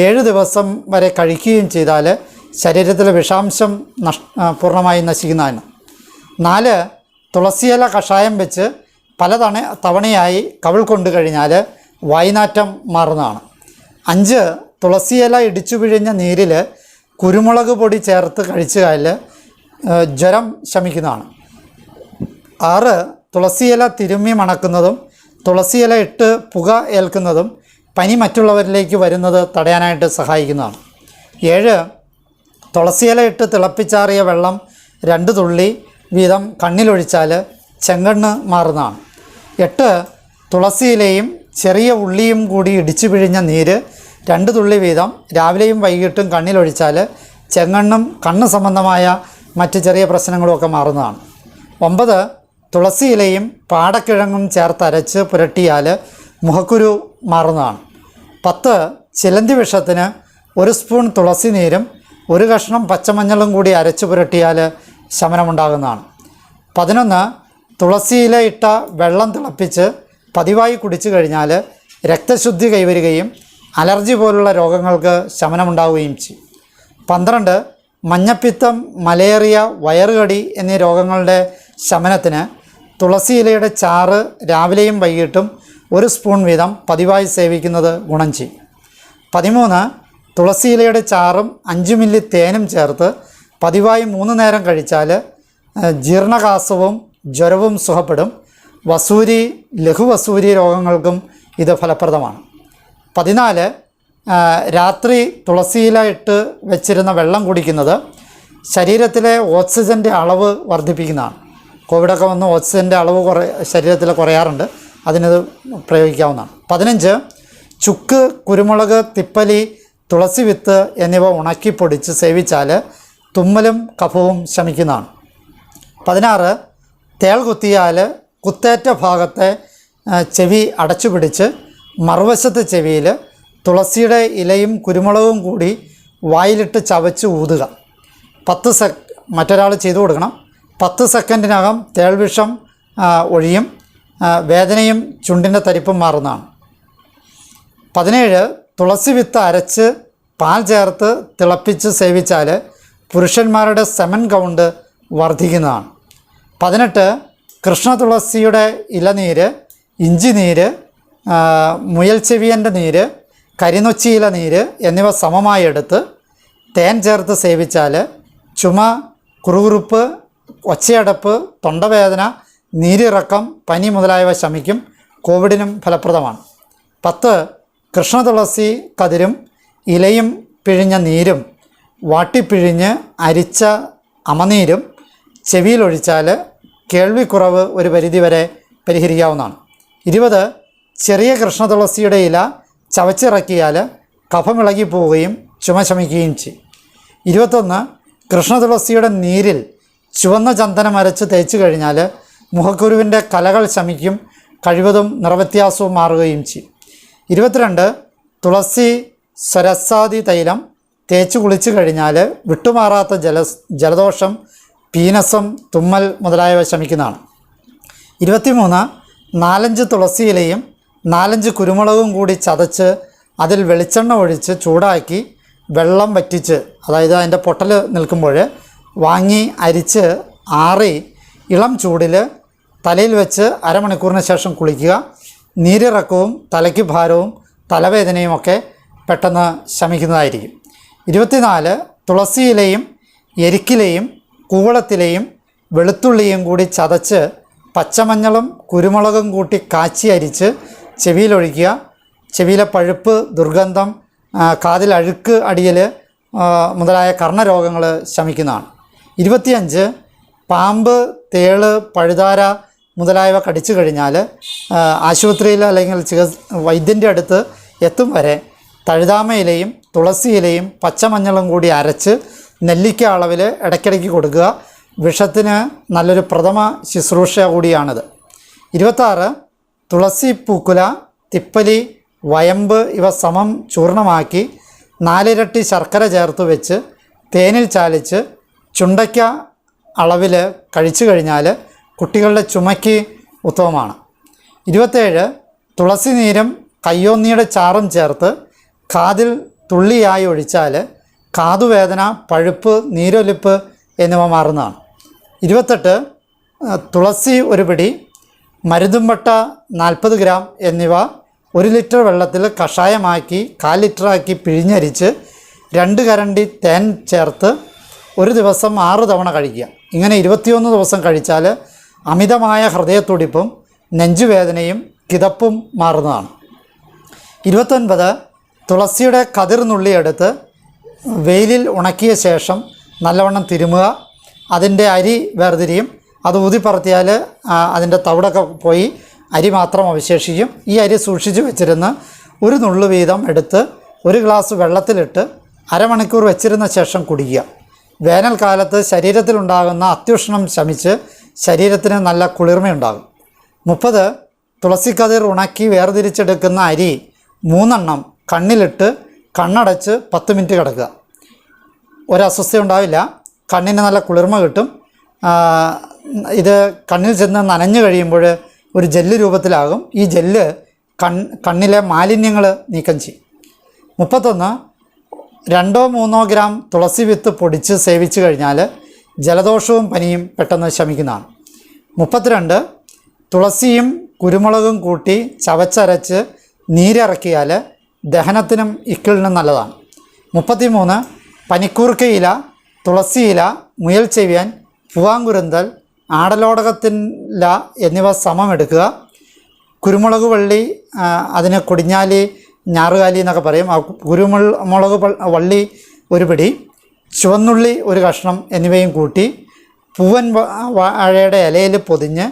7 ദിവസം വരെ കഴിക്കുകയും ചെയ്താൽ ശരീരത്തിലെ വിഷാംശം പൂർണ്ണമായി നശിക്കുന്നതാണ്. 4. തുളസിയില കഷായം വെച്ച് പല തവണയായി കവിൾ കൊണ്ടു കഴിഞ്ഞാൽ വായ്നാറ്റം മാറുന്നതാണ്. 5. തുളസിയില ഇടിച്ചു പിഴിഞ്ഞ നീരിൽ കുരുമുളക് പൊടി ചേർത്ത് കഴിച്ചാൽ ജ്വരം ശമിക്കുന്നതാണ്. 6. തുളസിയില തിരുമ്മി മണക്കുന്നതും തുളസിയില ഇട്ട് പുക ഏൽക്കുന്നതും പനി മറ്റുള്ളവരിലേക്ക് വരുന്നത് തടയാനായിട്ട് സഹായിക്കുന്നതാണ്. 7. തുളസിയില ഇട്ട് തിളപ്പിച്ചാറിയ വെള്ളം 2 തുള്ളി വീതം കണ്ണിലൊഴിച്ചാൽ ചെങ്കണ്ണ് മാറുന്നതാണ്. 8. തുളസിയിലയും ചെറിയ ഉള്ളിയും കൂടി ഇടിച്ചു പിഴിഞ്ഞ നീര് 2 തുള്ളി വീതം രാവിലെയും വൈകിട്ടും കണ്ണിലൊഴിച്ചാൽ ചെങ്കണ്ണും കണ്ണ് സംബന്ധമായ മറ്റ് ചെറിയ പ്രശ്നങ്ങളുമൊക്കെ മാറുന്നതാണ്. 9. തുളസിയിലയും പാടക്കിഴങ്ങും ചേർത്തരച്ച് പുരട്ടിയാൽ മുഖക്കുരു മാറുന്നതാണ്. 10 ചിലന്തി വിഷത്തിന് 1 സ്പൂൺ തുളസി നീരും 1 കഷ്ണം പച്ചമഞ്ഞളും കൂടി അരച്ചു പുരട്ടിയാൽ ശമനമുണ്ടാകുന്നതാണ്. 11 തുളസിയില ഇട്ട വെള്ളം തിളപ്പിച്ച് പതിവായി കുടിച്ചു കഴിഞ്ഞാൽ രക്തശുദ്ധി കൈവരികയും അലർജി പോലുള്ള രോഗങ്ങൾക്ക് ശമനമുണ്ടാവുകയും ചെയ്യും. 12 മഞ്ഞപ്പിത്തം, മലേറിയ, വയറുകടി എന്നീ രോഗങ്ങളുടെ ശമനത്തിന് തുളസിയിലയുടെ ചാറ് രാവിലെയും വൈകിട്ടും 1 സ്പൂൺ വീതം പതിവായി സേവിക്കുന്നത് ഗുണം ചെയ്യും. 13 തുളസിയിലയുടെ ചാറും 5 മില്ലി തേനും ചേർത്ത് പതിവായി 3 നേരം കഴിച്ചാൽ ജീർണകാസവും ജ്വരവും സുഖപ്പെടും. വസൂരി, ലഘുവസൂരി രോഗങ്ങൾക്കും ഇത് ഫലപ്രദമാണ്. 14 രാത്രി തുളസിയില ഇട്ട് വെച്ചിരുന്ന വെള്ളം കുടിക്കുന്നത് ശരീരത്തിലെ ഓക്സിജൻ്റെ അളവ് വർദ്ധിപ്പിക്കുന്നതാണ്. കോവിഡൊക്കെ വന്ന് ഓക്സിജൻ്റെ അളവ് ശരീരത്തിൽ കുറയാറുണ്ട്, അതിനത് പ്രയോഗിക്കാവുന്നതാണ്. 15 ചുക്ക്, കുരുമുളക്, തിപ്പലി, തുളസി വിത്ത് എന്നിവ ഉണക്കി പൊടിച്ച് സേവിച്ചാൽ തുമ്മലും കഫവും ശമിക്കുന്നതാണ്. 16 തേൾ കുത്തിയാൽ കുത്തേറ്റ ഭാഗത്തെ ചെവി അടച്ചു പിടിച്ച് മറുവശത്തെ ചെവിയിൽ തുളസിയുടെ ഇലയും കുരുമുളകും കൂടി വായിലിട്ട് ചവച്ച് ഊതുക. 10 മറ്റൊരാൾ ചെയ്തു കൊടുക്കണം. 10 സെക്കൻഡിനകം തേൾവിഷം ഒഴിയും, വേദനയും ചുണ്ടിൻ്റെ തരിപ്പും മാറുന്നതാണ്. 17 തുളസി വിത്ത് അരച്ച് പാൽ ചേർത്ത് തിളപ്പിച്ച് സേവിച്ചാൽ പുരുഷന്മാരുടെ സെമൻ കൗണ്ട് വർദ്ധിക്കുന്നതാണ്. 18 കൃഷ്ണ തുളസിയുടെ ഇലനീര്, ഇഞ്ചി നീര്, മുയൽ ചെവിയൻ്റെ നീര്, കരിനൊച്ചിയില നീര് എന്നിവ സമമായി എടുത്ത് തേൻ ചേർത്ത് സേവിച്ചാൽ ചുമ, കുറുകുറുപ്പ്, ഒച്ചയടപ്പ്, തൊണ്ടവേദന, നീരിറക്കം, പനി മുതലായവ ശമിക്കും. കോവിഡിനും ഫലപ്രദമാണ്. 10 കൃഷ്ണ തുളസി കതിരും ഇലയും പിഴിഞ്ഞ നീരും വാട്ടിപ്പിഴിഞ്ഞ് അരിച്ച അമനീരും ചെവിയിലൊഴിച്ചാൽ കേൾവിക്കുറവ് ഒരു പരിധിവരെ പരിഹരിക്കാവുന്നതാണ്. 20 ചെറിയ കൃഷ്ണ തുളസിയുടെ ഇല ചവച്ചിറക്കിയാൽ കഫമിളകി പോവുകയും ചുമ ശമിക്കുകയും ചെയ്യും. 21 കൃഷ്ണ തുളസിയുടെ നീരിൽ ചുവന്ന ചന്ദനം അരച്ച് തേച്ച് കഴിഞ്ഞാൽ മുഖക്കുരുവിൻ്റെ കലകൾ ശമിക്കും, കഴിവതും നിറവ്യത്യാസവും മാറുകയും ചെയ്യും. 22 തുളസി സ്വരസാദി തൈലം തേച്ച് കുളിച്ചു കഴിഞ്ഞാൽ വിട്ടുമാറാത്ത ജലദോഷം, പീനസം, തുമ്മൽ മുതലായവ ശമിക്കുന്നതാണ്. 23 4-5 തുളസിയിലയും 4-5 കുരുമുളകും കൂടി ചതച്ച് അതിൽ വെളിച്ചെണ്ണ ഒഴിച്ച് ചൂടാക്കി വെള്ളം വറ്റിച്ച്, അതായത് അതിൻ്റെ പൊട്ടൽ നിൽക്കുമ്പോൾ വാങ്ങി അരിച്ച് ആറി ഇളം ചൂടിൽ തലയിൽ വെച്ച് അരമണിക്കൂറിന് ശേഷം കുളിക്കുക. നീരിറക്കവും തലയ്ക്ക് ഭാരവും തലവേദനയും ഒക്കെ പെട്ടെന്ന് ശമിക്കുന്നതായിരിക്കും. 24 തുളസിയിലയും എരിക്കിലയും കൂവളത്തിലയും വെളുത്തുള്ളിയും കൂടി ചതച്ച് പച്ചമഞ്ഞളും കുരുമുളകും കൂട്ടി കാച്ചി അരിച്ച് ചെവിയിലൊഴിക്കുക. ചെവിയിലെ പഴുപ്പ്, ദുർഗന്ധം, കാതിൽ അഴുക്ക് അടിയൽ മുതലായ കർണരോഗങ്ങൾ ശമിക്കുന്നതാണ്. 25 പാമ്പ്, തേള്, പഴുതാര മുതലായവ കടിച്ചു കഴിഞ്ഞാൽ ആശുപത്രിയിൽ അല്ലെങ്കിൽ വൈദ്യൻ്റെ അടുത്ത് എത്തും വരെ തഴുതാമയിലയും തുളസിയിലയും പച്ചമഞ്ഞളും കൂടി അരച്ച് നെല്ലിക്ക അളവിൽ ഇടയ്ക്കിടയ്ക്ക് കൊടുക്കുക. വിഷത്തിന് നല്ലൊരു പ്രഥമ ശുശ്രൂഷ കൂടിയാണിത്. 26 തുളസി പൂക്കുല, തിപ്പലി, വയമ്പ് ഇവ സമം ചൂർണമാക്കി 4 ഇരട്ടി ശർക്കര ചേർത്ത് വെച്ച് തേനിൽ ചാലിച്ച് ചുണ്ടയ്ക്ക അളവിൽ കഴിച്ചു കഴിഞ്ഞാൽ കുട്ടികളുടെ ചുമയ്ക്ക് ഉത്തമമാണ്. 27 തുളസി നീരും കയ്യോന്നിയുടെ ചാറും ചേർത്ത് കാതിൽ തുള്ളിയായി ഒഴിച്ചാൽ കാതുവേദന, പഴുപ്പ്, നീരൊലിപ്പ് എന്നിവ മാറുന്നതാണ്. 28 തുളസി ഒരു പിടി, മരുതുംപട്ട 40 ഗ്രാം എന്നിവ 1 ലിറ്റർ വെള്ളത്തിൽ കഷായമാക്കി 1/4 ലിറ്ററാക്കി പിഴിഞ്ഞരിച്ച് 2 കരണ്ടി തേൻ ചേർത്ത് ഒരു ദിവസം 6 തവണ കഴിക്കുക. ഇങ്ങനെ 21 ദിവസം കഴിച്ചാൽ അമിതമായ ഹൃദയത്തുടിപ്പും നെഞ്ചുവേദനയും കിതപ്പും മാറുന്നതാണ്. 29 തുളസിയുടെ കതിർ നുള്ളിയെടുത്ത് വെയിലിൽ ഉണക്കിയ ശേഷം നല്ലവണ്ണം തിരുമുക. അതിൻ്റെ അരി വേർതിരിയും. അത് ഊതിപ്പറത്തിയാൽ അതിൻ്റെ തവിടൊക്കെ പോയി അരി മാത്രം അവശേഷിക്കും. ഈ അരി സൂക്ഷിച്ച് വെച്ചിരുന്ന് 1 നുള്ളു വീതം എടുത്ത് 1 ഗ്ലാസ് വെള്ളത്തിലിട്ട് അരമണിക്കൂർ വെച്ചിരുന്ന ശേഷം കുടിക്കുക. വേനൽക്കാലത്ത് ശരീരത്തിലുണ്ടാകുന്ന അത്യുഷ്ണം ശമിച്ച് ശരീരത്തിന് നല്ല കുളിർമയുണ്ടാകും. 30 തുളസിക്കതിർ ഉണക്കി വേർതിരിച്ചെടുക്കുന്ന അരി 3 എണ്ണം കണ്ണിലിട്ട് കണ്ണടച്ച് 10 മിനിറ്റ് കിടക്കുക. ഒരസ്വസ്ഥ ഉണ്ടാവില്ല, കണ്ണിന് നല്ല കുളിർമ കിട്ടും. ഇത് കണ്ണിൽ ചെന്ന് നനഞ്ഞു കഴിയുമ്പോൾ ഒരു ജെല്ല് രൂപത്തിലാകും. ഈ ജെല്ല് കണ്ണിലെ മാലിന്യങ്ങൾ നീക്കം ചെയ്യും. 31 2-3 ഗ്രാം തുളസി വിത്ത് പൊടിച്ച് സേവിച്ച് കഴിഞ്ഞാൽ ജലദോഷവും പനിയും പെട്ടെന്ന് ശമിക്കുന്നതാണ്. 32 തുളസിയും കുരുമുളകും കൂട്ടി ചവച്ചരച്ച് നീരിറക്കിയാൽ ദഹനത്തിനും ഇക്കിളിനും നല്ലതാണ്. 33 പനിക്കൂർക്കയില, തുളസിയില, മുയൽ ചെവിയാൻ, പൂവാങ്കുരുന്തൽ, ആടലോടകത്തില എന്നിവ സമമെടുക്കുക. കുരുമുളക് വള്ളി, അതിന് കൊടിഞ്ഞാലി, ഞാറുകാലി എന്നൊക്കെ പറയും. ആ കുരുമുളക് വള്ളി ഒരു പിടി, ചുവന്നുള്ളി ഒരു കഷ്ണം എന്നിവയും കൂട്ടി പൂവൻ വാഴയുടെ ഇലയിൽ പൊതിഞ്ഞ്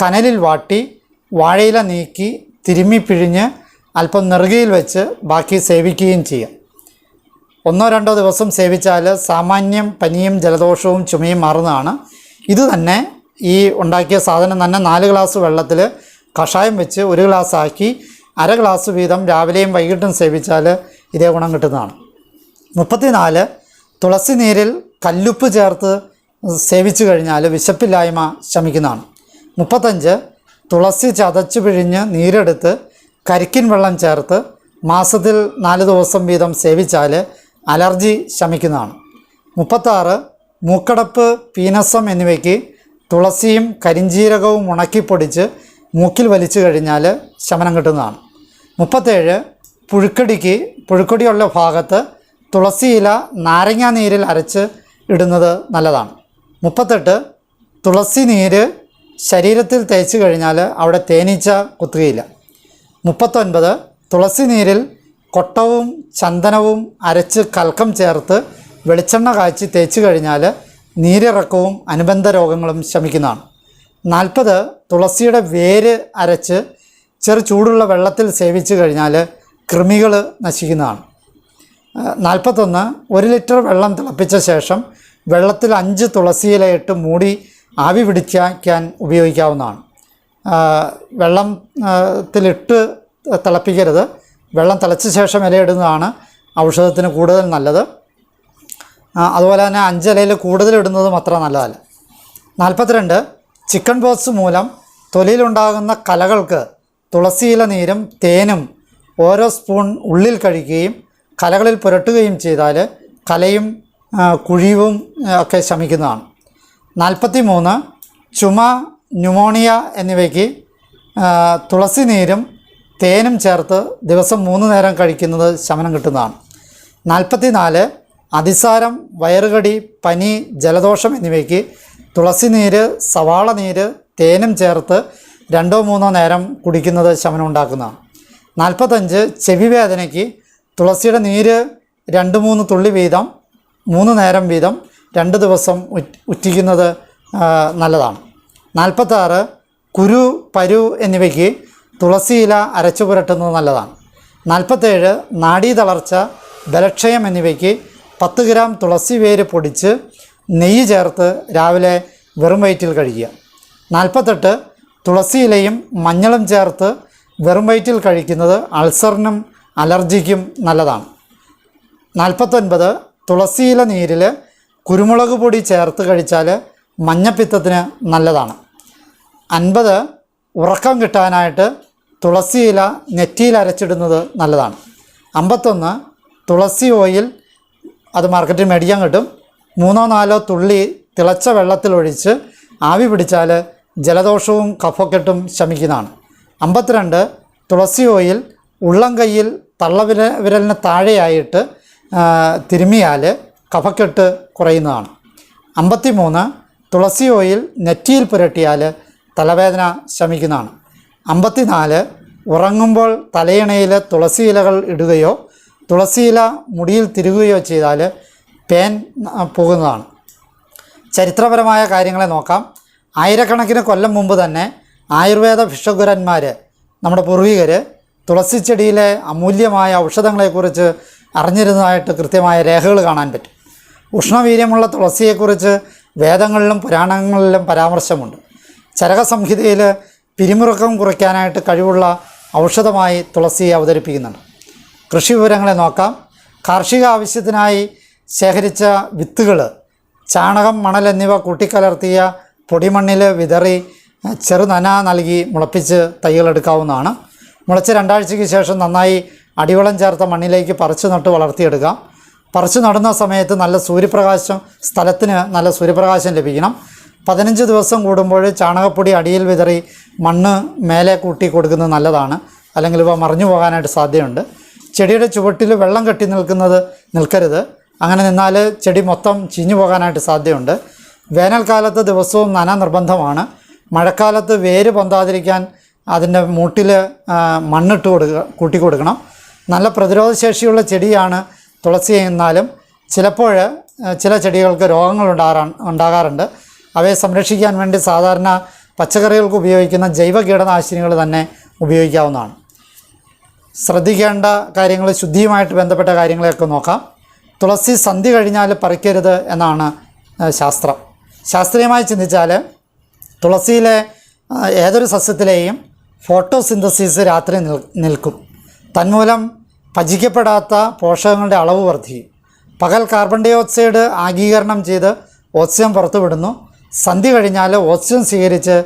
കനലിൽ വാട്ടി വാഴയില നീക്കി തിരുമ്മി പിഴിഞ്ഞ് അല്പം നെറുകയിൽ വെച്ച് ബാക്കി സേവിക്കുകയും ചെയ്യാം. 1-2 ദിവസം സേവിച്ചാൽ സാമാന്യം പനിയും ജലദോഷവും ചുമയും മാറുന്നതാണ്. ഇത് തന്നെ ഈ ഉണ്ടാക്കിയ സാധനം തന്നെ 4 ഗ്ലാസ് വെള്ളത്തിൽ കഷായം വെച്ച് 1 ഗ്ലാസ് ആക്കി 1/2 ഗ്ലാസ് വീതം രാവിലെയും വൈകിട്ടും സേവിച്ചാൽ ഇതേ ഗുണം കിട്ടുന്നതാണ്. 34 തുളസി നീരിൽ കല്ലുപ്പ് ചേർത്ത് സേവിച്ചു കഴിഞ്ഞാൽ വിശപ്പില്ലായ്മ ശമിക്കുന്നതാണ്. 35 തുളസി ചതച്ച് പിഴിഞ്ഞ് നീരെടുത്ത് കരിക്കിൻ വെള്ളം ചേർത്ത് മാസത്തിൽ 4 ദിവസം വീതം സേവിച്ചാൽ അലർജി ശമിക്കുന്നതാണ്. 36 മൂക്കടപ്പ്, പീനസം എന്നിവയ്ക്ക് തുളസിയും കരിഞ്ജീരകവും ഉണക്കിപ്പൊടിച്ച് മൂക്കിൽ വലിച്ചു കഴിഞ്ഞാൽ ശമനം കിട്ടുന്നതാണ്. 37 പുഴുക്കടിയുള്ള ഭാഗത്ത് തുളസിയില നാരങ്ങാ നീരിൽ അരച്ച് ഇടുന്നത് നല്ലതാണ്. 38 തുളസി നീര് ശരീരത്തിൽ തേച്ച് കഴിഞ്ഞാൽ അവിടെ തേനീച്ച കുത്തുകയില്ല. 39 തുളസി നീരിൽ കൊട്ടവും ചന്ദനവും അരച്ച് കൽക്കം ചേർത്ത് വെളിച്ചെണ്ണ കാച്ചി തേച്ച് കഴിഞ്ഞാൽ നീരിറക്കവും അനുബന്ധ രോഗങ്ങളും ശമിക്കുന്നതാണ്. 40 തുളസിയുടെ വേര് അരച്ച് ചെറു ചൂടുള്ള വെള്ളത്തിൽ സേവിച്ച് കഴിഞ്ഞാൽ കൃമികൾ നശിക്കുന്നതാണ്. 41 1 ലിറ്റർ വെള്ളം തിളപ്പിച്ച ശേഷം വെള്ളത്തിൽ 5 തുളസിയിലയിട്ട് മൂടി ആവി പിടിക്കാൻ ഉപയോഗിക്കാവുന്നതാണ്. വെള്ളത്തിലിട്ട് തിളപ്പിക്കരുത്. വെള്ളം തിളച്ച ശേഷം ഇലയിടുന്നതാണ് ഔഷധത്തിന് കൂടുതൽ നല്ലത്. അതുപോലെ തന്നെ 5 ഇലയിൽ കൂടുതൽ ഇടുന്നതും അത്ര നല്ലതല്ല. 42 ചിക്കൻ പോക്സ് മൂലം തൊലിയിലുണ്ടാകുന്ന കലകൾക്ക് തുളസിയില നീരും തേനും ഓരോ സ്പൂൺ ഉള്ളിൽ കഴിക്കുകയും കലകളിൽ പുരട്ടുകയും ചെയ്താൽ കലയും കുഴിവും ഒക്കെ ശമിക്കുന്നതാണ്. 43 ചുമ, ന്യൂമോണിയ എന്നിവയ്ക്ക് തുളസി നീരും തേനും ചേർത്ത് ദിവസം 3 നേരം കഴിക്കുന്നത് ശമനം കിട്ടുന്നതാണ്. 44 അതിസാരം, വയറുകടി, പനി, ജലദോഷം എന്നിവയ്ക്ക് തുളസി നീര്, സവാള നീര്, തേനും ചേർത്ത് 2-3 നേരം കുടിക്കുന്നത് ശമനം ഉണ്ടാക്കുന്നതാണ്. 45 ചെവി വേദനയ്ക്ക് തുളസിയുടെ നീര് 2-3 തുള്ളി വീതം 3 നേരം വീതം 2 ദിവസം ഉറ്റിക്കുന്നത് നല്ലതാണ്. 46 കുരു, പരു എന്നിവയ്ക്ക് തുളസിയില അരച്ചു പുരട്ടുന്നത് നല്ലതാണ്. 47 നാഡീ തളർച്ച, ബലക്ഷയം എന്നിവയ്ക്ക് 10 ഗ്രാം തുളസി വേര് പൊടിച്ച് നെയ്യ് ചേർത്ത് രാവിലെ വെറും വയറ്റിൽ കഴിക്കുക. 48 തുളസിയിലയും മഞ്ഞളും ചേർത്ത് വെറും വയറ്റിൽ കഴിക്കുന്നത് അൾസറിനും അലർജിക്കും നല്ലതാണ്. 49 തുളസിയില നീരിൽ കുരുമുളക് പൊടി ചേർത്ത് കഴിച്ചാൽ മഞ്ഞപ്പിത്തത്തിന് നല്ലതാണ്. 50 ഉറക്കം കിട്ടാനായിട്ട് തുളസിയില നെറ്റിയിൽ അരച്ചിടുന്നത് നല്ലതാണ്. 51 തുളസി ഓയിൽ, അത് മാർക്കറ്റിൽ മേടിക്കാൻ കിട്ടും, 3-4 തുള്ളി തിളച്ച വെള്ളത്തിലൊഴിച്ച് ആവി പിടിച്ചാൽ ജലദോഷവും കഫക്കെട്ടും ശമിക്കുന്നതാണ്. 52 തുളസി ഓയിൽ ഉള്ളം കൈയിൽ തള്ളവിരലിന് താഴെയായിട്ട് തിരുമിയാൽ കഫക്കെട്ട് കുറയുന്നതാണ്. 53 തുളസി ഓയിൽ നെറ്റിയിൽ പുരട്ടിയാൽ തലവേദന ശമിക്കുന്നതാണ്. 54 ഉറങ്ങുമ്പോൾ തലയിണയിൽ തുളസി ഇലകൾ ഇടുകയോ തുളസിയില മുടിയിൽ തിരുകുകയോ ചെയ്താൽ പേൻ പോകുന്നതാണ്. ചരിത്രപരമായ കാര്യങ്ങളെ നോക്കാം. ആയിരക്കണക്കിന് കൊല്ലം മുമ്പ് തന്നെ ആയുർവേദ ഭിഷഗ്വരന്മാർ, നമ്മുടെ പൂർവികർ, തുളസിച്ചെടിയിലെ അമൂല്യമായ ഔഷധങ്ങളെക്കുറിച്ച് അറിഞ്ഞിരുന്നതായിട്ട് കൃത്യമായ രേഖകൾ കാണാൻ പറ്റും. ഉഷ്ണവീര്യമുള്ള തുളസിയെക്കുറിച്ച് വേദങ്ങളിലും പുരാണങ്ങളിലും പരാമർശമുണ്ട്. ചരകസംഹിതയിൽ പിരിമുറുക്കം കുറയ്ക്കാനായിട്ട് കഴിവുള്ള ഔഷധമായി തുളസിയെ അവതരിപ്പിക്കുന്നുണ്ട്. കൃഷി വിവരങ്ങളെ നോക്കാം. കാർഷിക ആവശ്യത്തിനായി ശേഖരിച്ച വിത്തുകൾ ചാണകം, മണൽ എന്നിവ കൂട്ടിക്കലർത്തിയ പൊടിമണ്ണിൽ വിതറി ചെറുനന നൽകി മുളപ്പിച്ച് തൈകളെടുക്കാവുന്നതാണ്. മുളച്ച് 2 ആഴ്ചയ്ക്ക് ശേഷം നന്നായി അടിവളം ചേർത്ത മണ്ണിലേക്ക് പറിച്ചു നട്ട് വളർത്തിയെടുക്കാം. പറിച്ചു നടുന്ന സമയത്ത് സ്ഥലത്തിന് നല്ല സൂര്യപ്രകാശം ലഭിക്കണം. 15 ദിവസം കൂടുമ്പോൾ ചാണകപ്പൊടി അടിയിൽ വിതറി മണ്ണ് മേലെ കൂട്ടി കൊടുക്കുന്നത് നല്ലതാണ്. അല്ലെങ്കിൽ ഇവ മറിഞ്ഞു പോകാനായിട്ട് സാധ്യതയുണ്ട്. ചെടിയുടെ ചുവട്ടിൽ വെള്ളം കെട്ടി നിൽക്കരുത്. അങ്ങനെ നിന്നാൽ ചെടി മൊത്തം ചീഞ്ഞു പോകാനായിട്ട് സാധ്യതയുണ്ട്. വേനൽക്കാലത്ത് ദിവസവും നന നിർബന്ധമാണ്. മഴക്കാലത്ത് വേര് പൊന്താതിരിക്കാൻ അതിൻ്റെ മൂട്ടിൽ മണ്ണിട്ട് കൂട്ടി കൊടുക്കണം. നല്ല പ്രതിരോധശേഷിയുള്ള ചെടിയാണ് തുളസി. എന്നാലും ചിലപ്പോൾ ചില ചെടികൾക്ക് രോഗങ്ങൾ ഉണ്ടാകാറുണ്ട്. അവയെ സംരക്ഷിക്കാൻ വേണ്ടി സാധാരണ പച്ചക്കറികൾക്ക് ഉപയോഗിക്കുന്ന ജൈവ കീടനാശിനികൾ തന്നെ ഉപയോഗിക്കാവുന്നതാണ്. ശ്രദ്ധിക്കേണ്ട കാര്യങ്ങൾ, ശുദ്ധിയുമായിട്ട് ബന്ധപ്പെട്ട കാര്യങ്ങളെയൊക്കെ നോക്കാം. തുളസി സന്ധ്യ കഴിഞ്ഞാൽ പറിക്കരുത് എന്നാണ് ശാസ്ത്രം. ശാസ്ത്രീയമായി ചിന്തിച്ചാൽ തുളസിയിലെ ഏതൊരു സസ്യത്തിലെയും ഫോട്ടോസിന്തസിസ് രാത്രി നിൽക്കും. തന്മൂലം ഭജിക്കപ്പെടാത്ത പോഷകങ്ങളുടെ അളവ് വർദ്ധിക്കും. പകൽ കാർബൺ ഡൈ ഓക്സൈഡ് ആഗീകരണം ചെയ്ത് ഓക്സിജൻ പുറത്തുവിടുന്നു. സന്ധ്യ കഴിഞ്ഞാൽ ഓക്സിജൻ സ്വീകരിച്ച്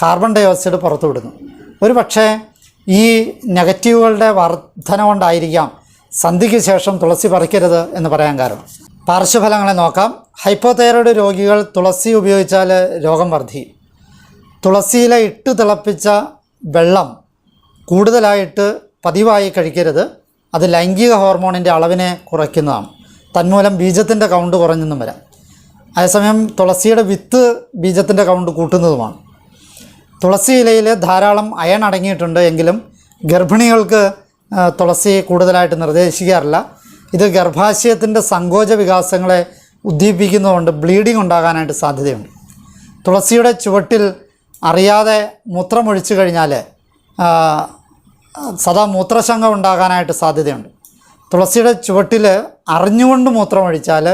കാർബൺ ഡൈ ഓക്സൈഡ് പുറത്തുവിടുന്നു. ഒരു പക്ഷേ ഈ നെഗറ്റീവുകളുടെ വർധന കൊണ്ടായിരിക്കാം സന്ധ്യയ്ക്ക് ശേഷം തുളസി പറിക്കരുത് എന്ന് പറയാൻ കാരണം. പാർശ്വഫലങ്ങളെ നോക്കാം. ഹൈപ്പോതൈറോയ്ഡ് രോഗികൾ തുളസി ഉപയോഗിച്ചാൽ രോഗം വർദ്ധിക്കും. തുളസിയില ഇട്ട് തിളപ്പിച്ച വെള്ളം കൂടുതലായിട്ട് പതിവായി കഴിക്കരുത്. അത് ലൈംഗിക ഹോർമോണിൻ്റെ അളവിനെ കുറയ്ക്കുന്നതാണ്. തന്മൂലം ബീജത്തിൻ്റെ കൗണ്ട് കുറഞ്ഞെന്നും വരാം. അതേസമയം തുളസിയുടെ വിത്ത് ബീജത്തിൻ്റെ കൗണ്ട് കൂട്ടുന്നതുമാണ്. തുളസി ഇലയിൽ ധാരാളം അയൺ അടങ്ങിയിട്ടുണ്ട്. എങ്കിലും ഗർഭിണികൾക്ക് തുളസി കൂടുതലായിട്ട് നിർദ്ദേശിക്കാറില്ല. ഇത് ഗർഭാശയത്തിൻ്റെ സങ്കോച വികാസങ്ങളെ ഉദ്ദീപിക്കുന്നതുകൊണ്ട് ബ്ലീഡിംഗ് ഉണ്ടാകാനായിട്ട് സാധ്യതയുണ്ട്. തുളസിയുടെ ചുവട്ടിൽ അറിയാതെ മൂത്രമൊഴിച്ചു കഴിഞ്ഞാൽ സദാ മൂത്രശങ്ക ഉണ്ടാകാനായിട്ട് സാധ്യതയുണ്ട്. തുളസിയുടെ ചുവട്ടിൽ അറിഞ്ഞുകൊണ്ട് മൂത്രമൊഴിച്ചാൽ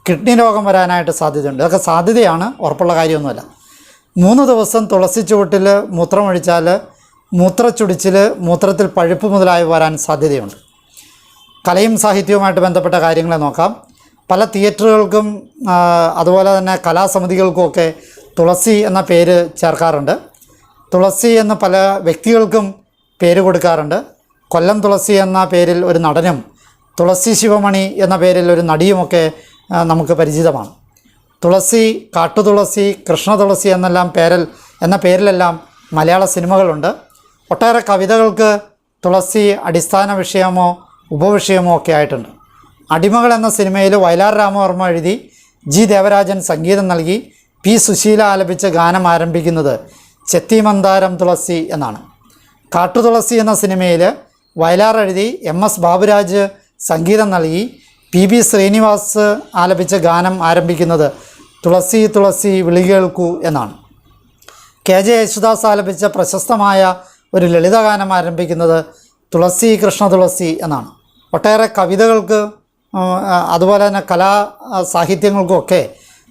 കിഡ്നി രോഗം വരാനായിട്ട് സാധ്യതയുണ്ട്. ഇതൊക്കെ സാധ്യതയാണ്, ഉറപ്പുള്ള കാര്യമൊന്നുമല്ല. 3 ദിവസം തുളസി ചുവട്ടിൽ മൂത്രമൊഴിച്ചാൽ മൂത്രച്ചുടിച്ചിൽ, മൂത്രത്തിൽ പഴുപ്പ് മുതലായവ വരാൻ സാധ്യതയുണ്ട്. കലയും സാഹിത്യവുമായിട്ട് ബന്ധപ്പെട്ട കാര്യങ്ങളെ നോക്കാം. പല തിയേറ്ററുകൾക്കും അതുപോലെ തന്നെ കലാസമിതികൾക്കുമൊക്കെ തുളസി എന്ന പേര് ചേർക്കാറുണ്ട്. തുളസി എന്ന പല വ്യക്തികൾക്കും പേര് കൊടുക്കാറുണ്ട്. കൊല്ലം തുളസി എന്ന പേരിൽ ഒരു നടനും തുളസി ശിവമണി എന്ന പേരിൽ ഒരു നടിയുമൊക്കെ നമുക്ക് പരിചിതമാണ്. തുളസി, കാട്ടുതുളസി, കൃഷ്ണതുളസി എന്ന പേരിലെല്ലാം മലയാള സിനിമകളുണ്ട്. ഒട്ടേറെ കവിതകൾക്ക് തുളസി അടിസ്ഥാന വിഷയമോ ഉപവിഷയമോ ഒക്കെ ആയിട്ടുണ്ട്. അടിമകൾ എന്ന സിനിമയിൽ വയലാർ രാമവർമ്മ എഴുതി ജി ദേവരാജൻ സംഗീതം നൽകി പി സുശീല ആലപിച്ച ഗാനം ആരംഭിക്കുന്നത് ചെത്തിമന്ദാരം തുളസി എന്നാണ്. കാട്ടുതുളസി എന്ന സിനിമയിൽ വയലാർ എഴുതി MS ബാബുരാജ് സംഗീതം നൽകി PB ശ്രീനിവാസ് ആലപിച്ച ഗാനം ആരംഭിക്കുന്നത് തുളസി തുളസി വിളി കേൾക്കൂ എന്നാണ്. KJ യേശുദാസ് ആലപിച്ച പ്രശസ്തമായ ഒരു ലളിതഗാനം ആരംഭിക്കുന്നത് തുളസി കൃഷ്ണ തുളസി എന്നാണ്. ഒട്ടേറെ കവിതകൾക്ക് അതുപോലെ തന്നെ കലാ സാഹിത്യങ്ങൾക്കുമൊക്കെ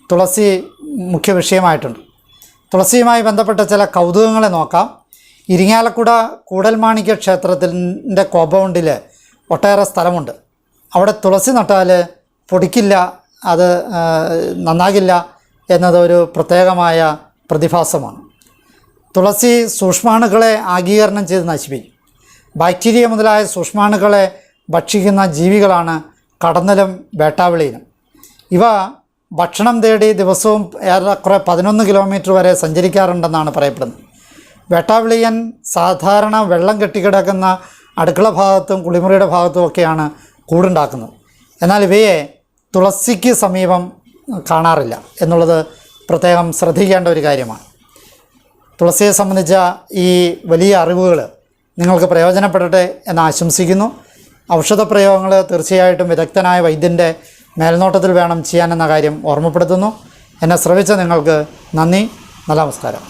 തുളസി മുഖ്യ വിഷയമായിട്ടുണ്ട്. തുളസിയുമായി ബന്ധപ്പെട്ട ചില കൗതുകങ്ങളെ നോക്കാം. ഇരിങ്ങാലക്കുട കൂടൽമാണിക്യ ക്ഷേത്രത്തിൻ്റെ കോമ്പൗണ്ടിൽ ഒട്ടേറെ സ്ഥലമുണ്ട്. അവിടെ തുളസി നട്ടാൽ പൊടിക്കില്ല, അത് നന്നാകില്ല എന്നതൊരു പ്രത്യേകമായ പ്രതിഭാസമാണ്. തുളസി സൂക്ഷ്മാണുക്കളെ ആഗീകരണം ചെയ്ത് നശിപ്പിക്കും. ബാക്ടീരിയ മുതലായ സൂക്ഷ്മാണുക്കളെ ഭക്ഷിക്കുന്ന ജീവികളാണ് കടന്നലും വേട്ടാവിളിയും. ഇവ ഭക്ഷണം തേടി ദിവസവും ഏറെക്കുറെ 11 കിലോമീറ്റർ വരെ സഞ്ചരിക്കാറുണ്ടെന്നാണ് പറയപ്പെടുന്നത്. വേട്ടാവിളിയൻ സാധാരണ വെള്ളം കെട്ടിക്കിടക്കുന്ന അടുക്കള ഭാഗത്തും കുളിമുറിയുടെ ഭാഗത്തും ഒക്കെയാണ് കൂടുണ്ടാക്കുന്നത്. എന്നാൽ ഇവയെ തുളസിക്ക് സമീപം കാണാറില്ല എന്നുള്ളത് പ്രത്യേകം ശ്രദ്ധിക്കേണ്ട ഒരു കാര്യമാണ്. തുളസിയെ സംബന്ധിച്ച ഈ വലിയ അറിവുകൾ നിങ്ങൾക്ക് പ്രയോജനപ്പെടട്ടെ എന്ന് ആശംസിക്കുന്നു. ഔഷധപ്രയോഗങ്ങൾ തീർച്ചയായിട്ടും വിദഗ്ധനായ വൈദ്യൻ്റെ മേൽനോട്ടത്തിൽ വേണം ചെയ്യാനെന്ന കാര്യം ഓർമ്മപ്പെടുത്തുന്നു. എന്നെ ശ്രവിച്ച നിങ്ങൾക്ക് നന്ദി. നല്ല നമസ്കാരം.